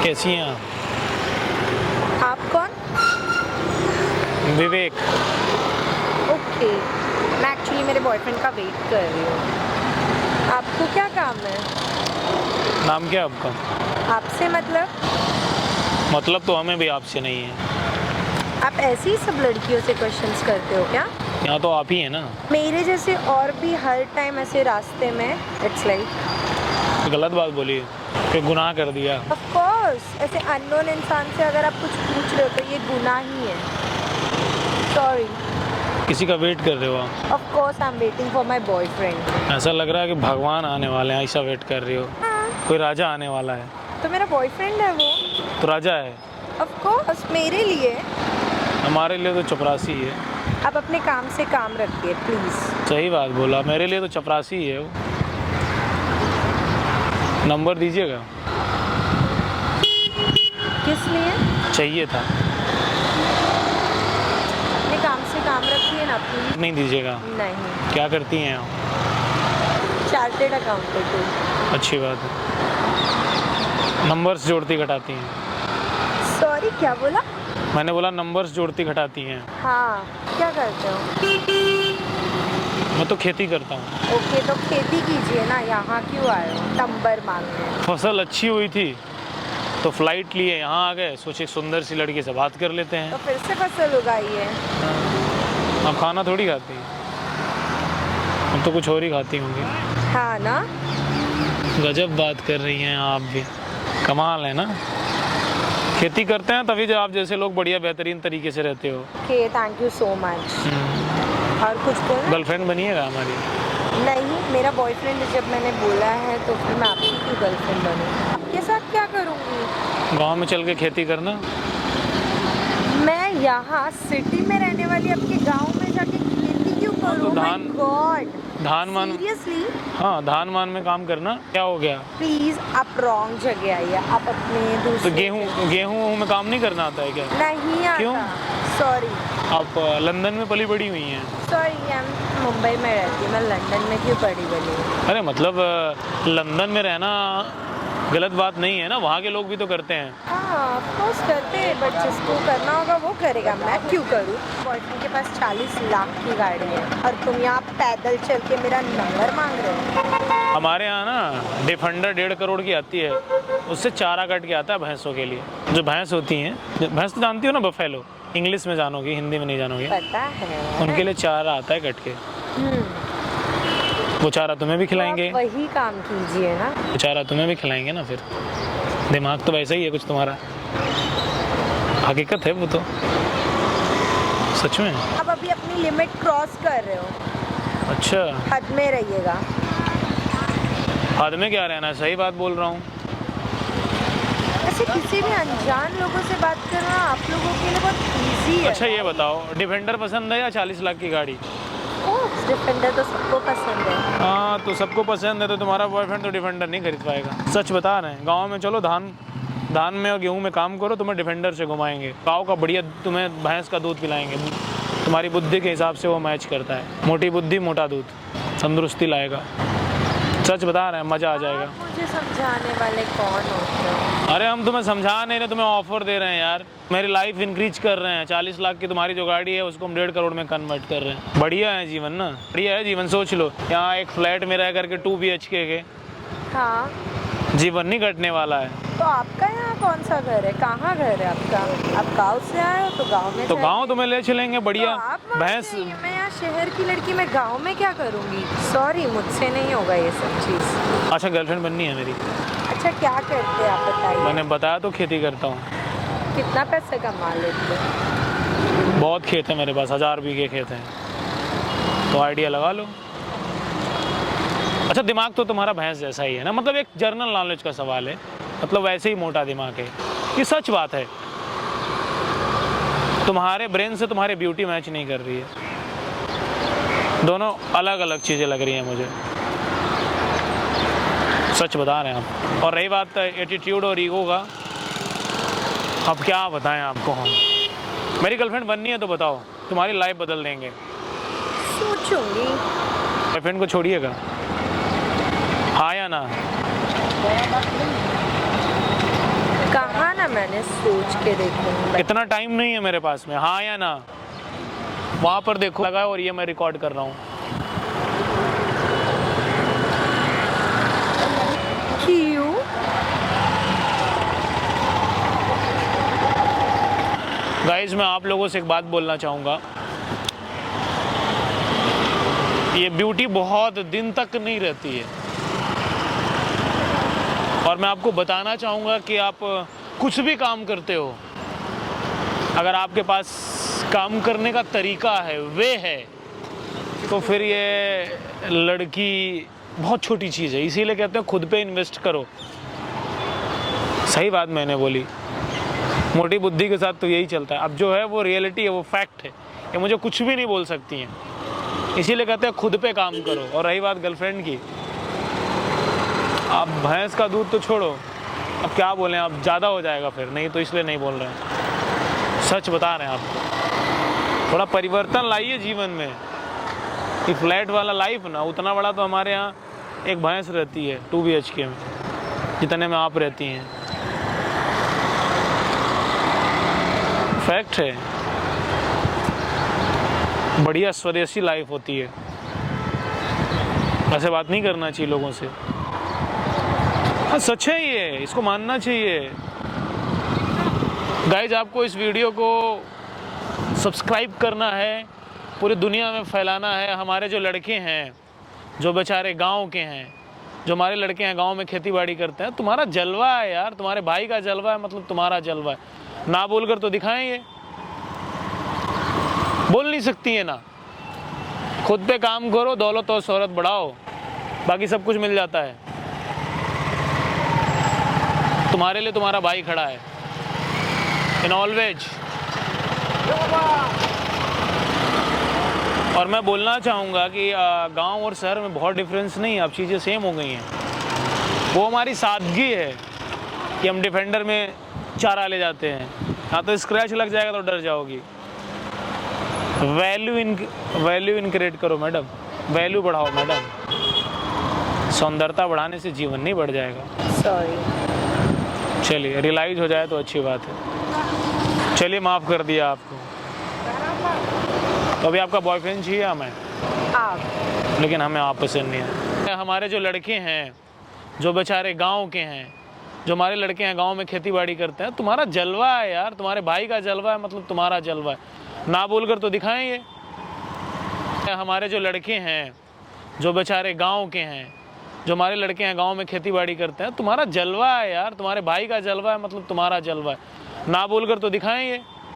कैसी हैं आप कौन? विवेक? ओके, मैं एक्चुअली मेरे बॉयफ्रेंड का वेट कर रही हूँ। आपको क्या काम है? नाम क्या है आपका? आपसे मतलब तो हमें भी आपसे नहीं है। आप ऐसी ही सब लड़कियों से क्वेश्चंस करते हो क्या? यहाँ तो आप ही है ना। मेरे जैसे और भी हर टाइम ऐसे रास्ते में इट्स लाइक गलत बात बोली, कोई गुनाह कर दिया। ऑफ कोर्स ऐसे अननोन इंसान से अगर आप कुछ पूछ रहे हो तो ये गुनाह ही है। सॉरी। किसी का वेट कर रहे हो आप? Of course I am waiting for my boyfriend. ऐसा लग रहा है कि भगवान आने वाले हैं, ऐसा वेट कर रही हो। कोई राजा आने वाला है। तो मेरा बॉयफ्रेंड है वो। तो राजा है? ऑफ कोर्स मेरे लिए। हमारे लिए तो चपरासी है। आप अपने काम से काम रखिए प्लीज। सही बात बोला, मेरे लिए तो चपरासी ही है वो। नंबर दीजिएगा। किस लिए? चाहिए था। अपने काम से काम रखिए ना प्लीज। नहीं दीजिएगा? नहीं। क्या करती हैं आप? चार्टेड अकाउंटेंट हूँ। अच्छी बात है। नंबर्स जोड़ती घटाती हैं। सॉरी क्या बोला? मैंने बोला नंबर्स जोड़ती घटाती हैं। हाँ, क्या करते हो? मैं तो खेती करता हूँ। ओके तो खेती कीजिए ना, यहाँ क्यों आए हो नंबर मांगने? फसल अच्छी हुई थी तो फ्लाइट लिए यहाँ आ गए, सोचे सुंदर सी लड़की से बात कर लेते तो हैं। फिर से फसल उगाई है। आप खाना थोड़ी खाती हैं, हम तो कुछ और ही खाती होंगी। हाँ ना। गजब बात कर रही हैं आप भी, कमाल है ना। खेती करते हैं तभी जो आप जैसे लोग बढ़िया बेहतरीन तरीके से रहते हो। Okay thank you so much. और कुछ बोलना? गर्लफ्रेंड बनिएगा हमारी। नहीं, मेरा बॉयफ्रेंड जब मैंने बोला है तो फिर मैं आपकी क्यों गर्लफ्रेंड बनूँ? आपके साथ क्या करूँगी? गांव में चल के खेती करना। मैं यहाँ सिटी में रहने वाली आपके गांव में जाके खेती क्यों करूँ? तो धान- गॉड धान मान, सीरियसली हाँ धान मान में काम करना। क्या हो गया? प्लीज आप रॉन्ग जगह आइए। आप अपने तो दूसरे गेहूं में काम नहीं करना आता है क्या? नहीं आता। क्यों? सॉरी आप लंदन में पली बड़ी हुई हैं। सॉरी, मैं मुंबई में रहती हूँ, मैं लंदन में क्यों पड़ी बनी हूँ? अरे मतलब लंदन में रहना गलत बात नहीं है ना, वहाँ के लोग भी तो करते हैं। हाँ ऑफकोर्स करते हैं, बट जिसको करना होगा वो करेगा, मैं क्यों करूँ? बॉयफ्रेंड के पास 40 लाख की गाड़ी है और तुम यहाँ पैदल चल के मेरा नंबर मांग रहे हो? हमारे यहाँ ना डिफेंडर 1.5 करोड़ की आती है, उससे चारा कट के आता है भैंसों के लिए। जो भैंस होती हैं, भैंस तो जानती हो ना, बफेलो, इंग्लिश में जानोगी, हिंदी में नहीं जानोगी। पता है। उनके लिए चारा आता है कट के। वो चारा तुम्हें भी खिलाएंगे। तो आप वही काम कीजिए ना। वो चारा तुम्हें भी खिलाएंगे ना। फिर दिमाग तो वैसा ही है कुछ तुम्हारा। हकीकत है वो तो, सच में। आप अभी अपनी लिमिट क्रॉस कर रहे हो। अच्छा, हद में रहिएगा। हद में क्या रहना है, सही बात बोल रहा हूँ। ऐसे किसी भी अनजान लोगों से बात करना आप लोगों के लिए बहुत इजी है। अच्छा ये बताओ, डिफेंडर पसंद है या 40 लाख की गाड़ी? ओह डिफेंडर तो सबको पसंद है। हाँ तो सबको पसंद है, तो तुम्हारा बॉयफ्रेंड तो डिफेंडर नहीं खरीद पाएगा। सच बता रहे हैं। गांव में चलो, धान में और गेहूं में काम करो, तुम्हें डिफेंडर से घुमाएंगे। गाँव का बढ़िया तुम्हें भैंस का दूध पिलाएंगे। तुम्हारी बुद्धि के हिसाब से वो मैच करता है। मोटी बुद्धि मोटा दूध, तंदुरुस्ती लाएगा। सच बता रहे हैं, मज़ा आ जाएगा। आप मुझे समझाने वाले कौन होते हो? अरे हम तुम्हें समझा नहीं रहे, तुम्हें ऑफर दे रहे हैं यार। मेरी लाइफ इंक्रीज कर रहे हैं। 40 लाख की तुम्हारी जो गाड़ी है उसको हम 1.5 करोड़ में कन्वर्ट कर रहे हैं। बढ़िया है जीवन ना, बढ़िया है जीवन। सोच लो, यहाँ एक फ्लैट में रह करके 2 BHK के हाँ जीवन नहीं कटने वाला है। तो आपका यहाँ कौन सा घर है? कहाँ घर है आपका? आप गांव से आए हो तो गांव में तो जाइए। गांव तुम्हें ले चलेंगे बढ़िया। तो आप वहाँ भैंस जाइए, मैं यहाँ शहर की लड़की, मैं गांव में क्या करूँगी? सॉरी मुझसे नहीं होगा ये सब चीज़। अच्छा गर्लफ्रेंड बननी है मेरी। अच्छा क्या करते हैं आप बताइए? मैंने बताया तो खेती करता हूँ। कितना पैसे कमा लेते हैं? बहुत खेत है मेरे पास, 1000 बीघे खेत हैं। तो आइडिया लगा लो। अच्छा दिमाग तो तुम्हारा भैंस जैसा ही है ना, मतलब एक जनरल नॉलेज का सवाल है, मतलब वैसे ही मोटा दिमाग है। ये सच बात है। तुम्हारे ब्रेन से तुम्हारी ब्यूटी मैच नहीं कर रही है। दोनों अलग अलग चीज़ें लग रही हैं मुझे। सच बता रहे हैं आप। और रही बात एटीट्यूड और ईगो का, अब क्या बताएं आपको हम। मेरी गर्लफ्रेंड बननी है तो बताओ, तुम्हारी लाइफ बदल देंगे। सोचूंगी। बॉयफ्रेंड को छोड़िएगा, हाँ या ना? कहाँ ना, मैंने सोच के देखूंगी। इतना टाइम नहीं है मेरे पास में, हाँ या ना। वहाँ पर देखो लगा है और ये मैं रिकॉर्ड कर रहा हूँ। क्यों? गाइज मैं आप लोगों से एक बात बोलना चाहूँगा, ये ब्यूटी बहुत दिन तक नहीं रहती है। और मैं आपको बताना चाहूँगा कि आप कुछ भी काम करते हो, अगर आपके पास काम करने का तरीका है, वे है, तो फिर ये लड़की बहुत छोटी चीज़ है। इसीलिए कहते हैं खुद पे इन्वेस्ट करो। सही बात मैंने बोली, मोटी बुद्धि के साथ तो यही चलता है। अब जो है वो रियलिटी है, वो फैक्ट है, ये मुझे कुछ भी नहीं बोल सकती हैं। इसीलिए कहते हैं खुद पे काम करो। और रही बात गर्लफ्रेंड की, आप भैंस का दूध तो छोड़ो, अब क्या बोलें, अब ज़्यादा हो जाएगा फिर, नहीं तो इसलिए नहीं बोल रहे हैं, सच बता रहे हैं आपको। थोड़ा परिवर्तन लाइए जीवन में। ये फ्लैट वाला लाइफ ना, उतना बड़ा तो हमारे यहाँ एक भैंस रहती है 2 BHK में, जितने में आप रहती हैं। फैक्ट है, बढ़िया स्वदेशी लाइफ होती है। ऐसे बात नहीं करना चाहिए लोगों से। हाँ सच है ये, इसको मानना चाहिए। गाइज आपको इस वीडियो को सब्सक्राइब करना है, पूरी दुनिया में फैलाना है। हमारे जो लड़के हैं, जो बेचारे गांव के हैं, जो हमारे लड़के हैं गांव में खेती बाड़ी करते हैं, तुम्हारा जलवा है यार, तुम्हारे भाई का जलवा है, मतलब तुम्हारा जलवा है। ना बोलकर तो दिखाएं, ये बोल नहीं सकती है ना। खुद पे काम करो, दौलत और शोहरत बढ़ाओ, बाकी सब कुछ मिल जाता है। तुम्हारे लिए तुम्हारा भाई खड़ा है इन ऑलवेज। और मैं बोलना चाहूँगा कि गांव और शहर में बहुत डिफरेंस नहीं है, अब चीज़ें सेम हो गई हैं। वो हमारी सादगी है कि हम डिफेंडर में चारा ले जाते हैं, हाँ तो स्क्रैच लग जाएगा तो डर जाओगी। वैल्यू इनक्रिएट करो मैडम, वैल्यू बढ़ाओ मैडम। सौंदर्यता बढ़ाने से जीवन नहीं बढ़ जाएगा। सॉरी। चलिए रियलाइज हो जाए तो अच्छी बात है। चलिए माफ़ कर दिया आपको। तो अभी आपका बॉयफ्रेंड चाहिए हमें? आप। लेकिन हमें आप पसंद नहीं है। हमारे जो लड़के हैं, जो बेचारे गांव के हैं, जो हमारे लड़के हैं गांव में खेती बाड़ी करते हैं, तुम्हारा जलवा है यार, तुम्हारे भाई का जलवा है, मतलब तुम्हारा जलवा है। ना बोलकर तो दिखाएं ये। हमारे जो लड़के हैं, जो बेचारे गांव के हैं, जो हमारे लड़के हैं गांव में खेती बाड़ी करते हैं, तुम्हारा जलवा है यार, तुम्हारे भाई का जलवा है, मतलब तुम्हारा जलवा है। ना बोलकर तो दिखाएं ये।